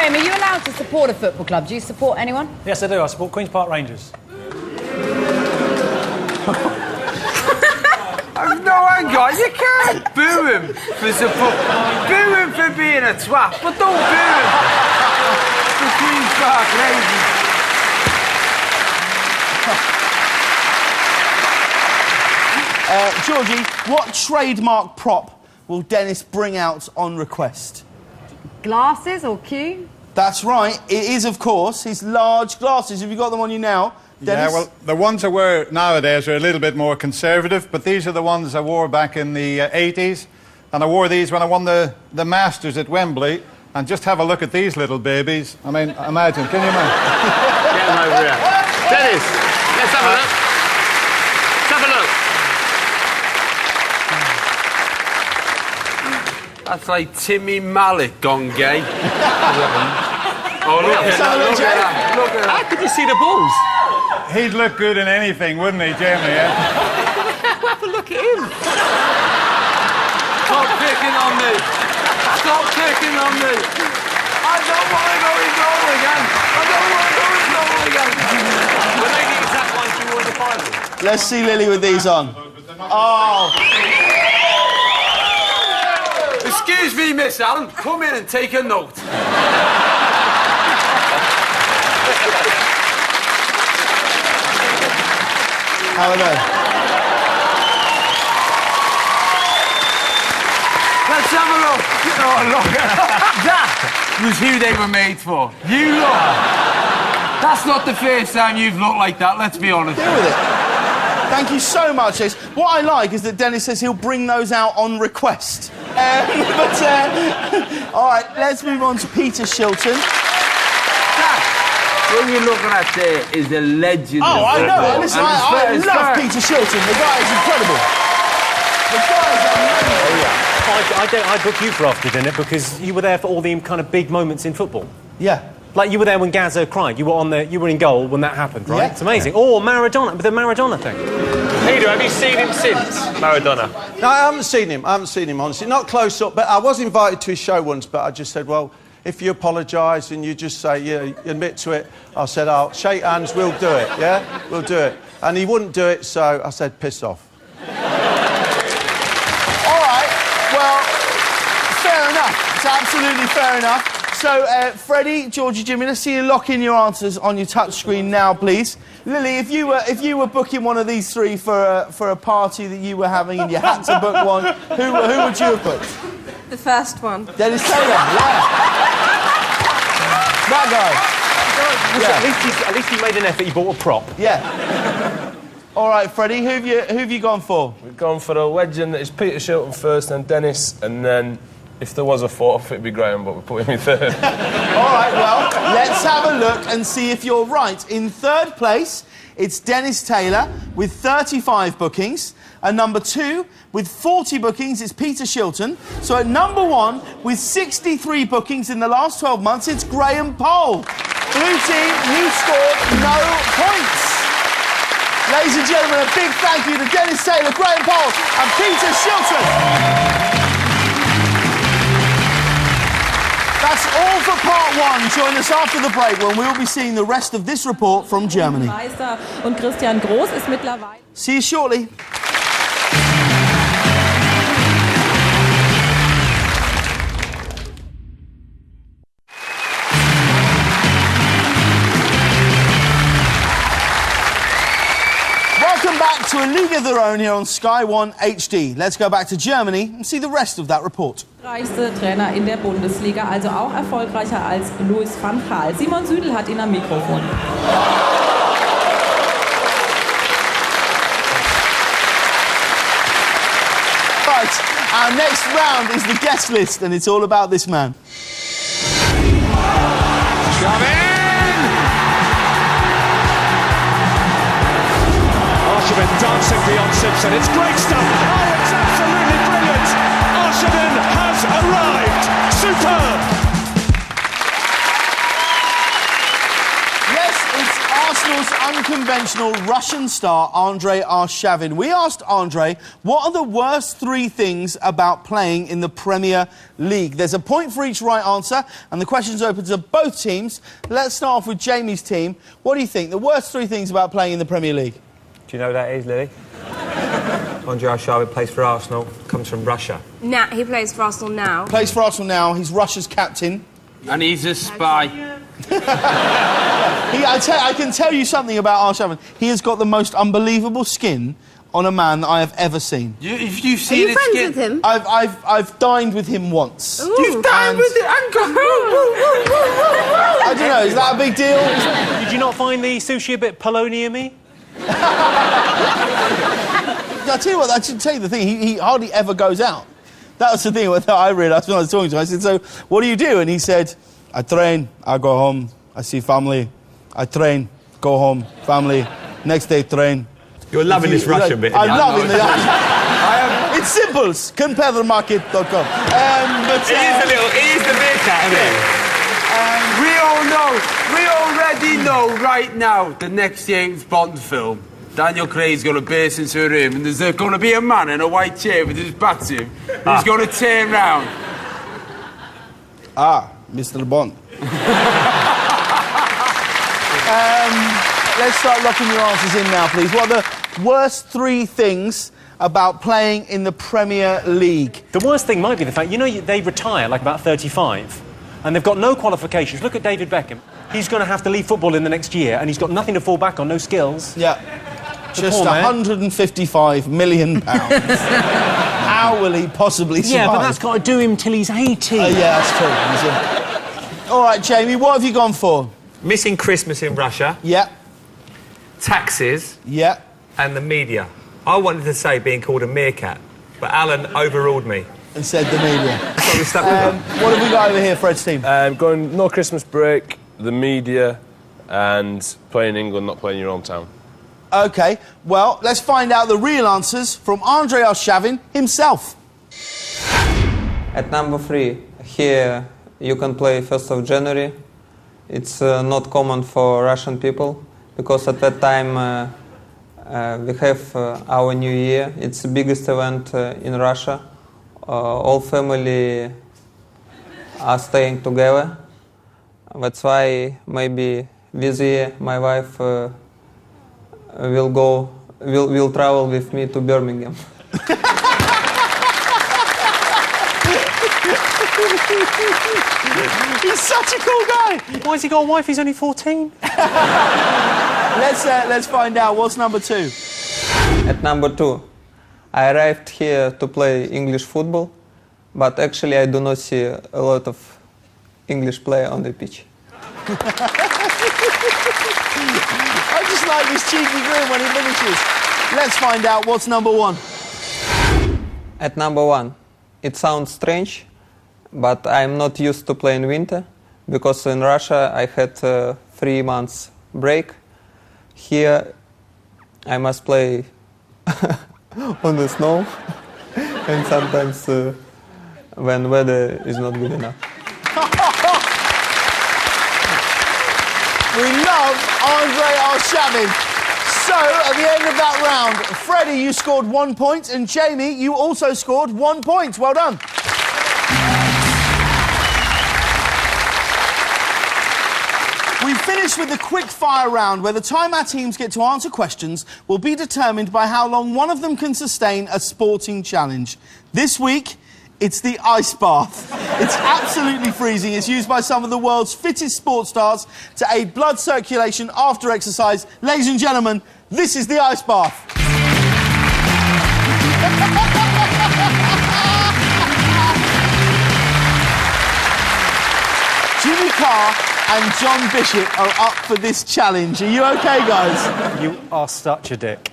Graham, are you allowed to support a football club? Do you support anyone? Yes, I do. I support Queen's Park Rangers. No, hang on, you can't boo him for support. Boo him for being a twat, but don't boo him for Queen's Park Rangers. Georgie, what trademark prop will Dennis bring out on request? Glasses or Q? That's right. It is, of course, his large glasses. Have you got them on you now, Dennis? Yeah, well, the ones I wear nowadays are a little bit more conservative, but these are the ones I wore back in the 80s. And I wore these when I won the Masters at Wembley. And just have a look at these little babies. I mean, imagine. Can you imagine? Get him over here. Dennis, let's have a look. Let's have a look. That's like Timmy Malik gone gay. Oh, look at that, look at that, look at that. How could you see the balls? He'd look good in anything, wouldn't he, Jamie? Yeah? Have a look at him. Stop picking on me. Stop picking on me. I don't want to go in goal again. I don't want to go in goal again. Were they the exact ones you wore in the final? Let's see Lily with these on. Oh. Excuse me, Miss Allen. Come in and take a note. How are they? Let's have a look. Oh, look. That was who they were made for. You lot. That's not the first time you've looked like that, let's be honest. Deal with it. Thank you so much, Ace. What I like is that Dennis says he'll bring those out on request. All right, let's move on to Peter Shilton. What you're looking at there is the legend. Oh, I know. football. Listen, I love Peter Shilton. The guy is incredible. The guy is amazing. Oh, yeah. I book you for after dinner because you were there for all the kind of big moments in football. Yeah. Like you were there when Gazzo cried. You were in goal when that happened, right? Yeah. It's amazing. Or Maradona, with the Maradona thing. Peter, have you seen him since Maradona? No, I haven't seen him, honestly. Not close up, but I was invited to his show once, but I just said, well, if you apologise and you just say, yeah, you admit to it, I said, I'll shake hands, we'll do it, yeah? We'll do it. And he wouldn't do it, so I said, piss off. All right. Well, fair enough. It's absolutely fair enough. So, Freddie, Georgie, Jimmy, let's see you lock in your answers on your touchscreen now, please. Lily, if you were booking one of these three for a party that you were having and you had to book one, who would you have booked? The first one. Dennis Taylor, yeah. That guy. At least he made an effort. He bought a prop. Yeah. All right, Freddie, who have you gone for? We've gone for a legend that is Peter Shilton first, then Dennis, and then if there was a fourth, it'd be Graham, but we put him in third. All right, well, let's have a look and see if you're right. In third place, it's Dennis Taylor with 35 bookings. And number 2, with 40 bookings, is Peter Shilton. So at number 1, with 63 bookings in the last 12 months, it's Graham Poll. Blue team, you scored no points. Ladies and gentlemen, a big thank you to Dennis Taylor, Graham Poll and Peter Shilton. That's all for part 1. Join us after the break when we'll be seeing the rest of this report from Germany. Und Christian Groß ist mittlerweile... See you shortly. Welcome back to A League of Their Own here on Sky One HD. Let's go back to Germany and see the rest of that report. Reichste Trainer in der Bundesliga, also auch erfolgreicher als Louis van Gaal. Simon Südel hat ihn am Mikrofon. Right, our next round is the guest list, and it's all about this man. Come in! Arshavin dancing beyond Simpson. It's great stuff. Oh, it's absolutely brilliant. Arshavin has arrived. Superb. Yes, it's Arsenal's unconventional Russian star Andrei Arshavin. We asked Andrei, what are the worst 3 things about playing in the Premier League? There's a point for each right answer, and the question's open to both teams. Let's start off with Jamie's team. What do you think? The worst 3 things about playing in the Premier League? Do you know who that is, Lily? Andrei Arshavin plays for Arsenal, comes from Russia. Nah, he plays for Arsenal now. Plays for Arsenal now. He's Russia's captain. And he's a spy. I can tell you something about Arshavin. He has got the most unbelievable skin on a man that I have ever seen. If you Are see you the friends skin... with him? I've dined with him once. Ooh. You've dined with him? I don't know, is that a big deal? Did you not find the sushi a bit polonium-y? I tell you what, I should tell you the thing, he hardly ever goes out. That was the thing that I realised when I was talking to him. I said, so, what do you do? And he said, I train, I go home, I see family. I train, go home, family. Next day, train. You're loving this Russian bit. I'm loving the... It's simple, comparethemarket.com. He's the meerkat, isn't he? We already know right now the next James Bond film. Daniel Craig's going to burst into a room and there's going to be a man in a white chair with his back to him who's going to turn round. Mr. Bond. Let's start locking your answers in now, please. What are the worst 3 things about playing in the Premier League? The worst thing might be the fact, you know, they retire like about 35, and they've got no qualifications. Look at David Beckham. He's going to have to leave football in the next year, and he's got nothing to fall back on, no skills. Yeah. Just £155 million. How will he possibly survive? Yeah, but that's got to do him till he's 80. Yeah, that's true. All right, Jamie, what have you gone for? Missing Christmas in Russia. Yeah. Taxes. Yeah. And the media. I wanted to say being called a meerkat, but Alan overruled me. And said the media. So we stuck with him. What have we got over here, Fred's team? Going no Christmas break, the media, and playing England, not playing your hometown. OK, well, let's find out the real answers from Andrei Arshavin himself. At number 3, here you can play 1st of January. It's not common for Russian people, because at that time we have our New Year. It's the biggest event in Russia. All family are staying together. That's why maybe this year my wife will travel with me to Birmingham. He's such a cool guy. Why has he got a wife? He's only 14. Let's find out. What's number 2? At number 2, I arrived here to play English football, but actually I do not see a lot of English player on the pitch. I just like this cheeky grin when he finishes. Let's find out what's number 1. At number 1, it sounds strange, but I'm not used to playing winter, because in Russia I had 3 months break. Here I must play on the snow, and sometimes when weather is not good enough. We love Andrei Arshavin. So, at the end of that round, Freddie, you scored 1 point, and Jamie, you also scored 1 point. Well done. We finished with the quick-fire round, where the time our teams get to answer questions will be determined by how long one of them can sustain a sporting challenge. This week, it's the ice bath. It's absolutely freezing. It's used by some of the world's fittest sports stars to aid blood circulation after exercise. Ladies and gentlemen, this is the ice bath. Jimmy Carr and John Bishop are up for this challenge. Are you OK, guys? You are such a dick.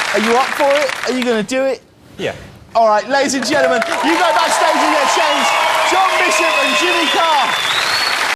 Are you up for it? Are you going to do it? Yeah. All right, ladies and gentlemen, you go backstage and get changed. John Bishop and Jimmy Carr.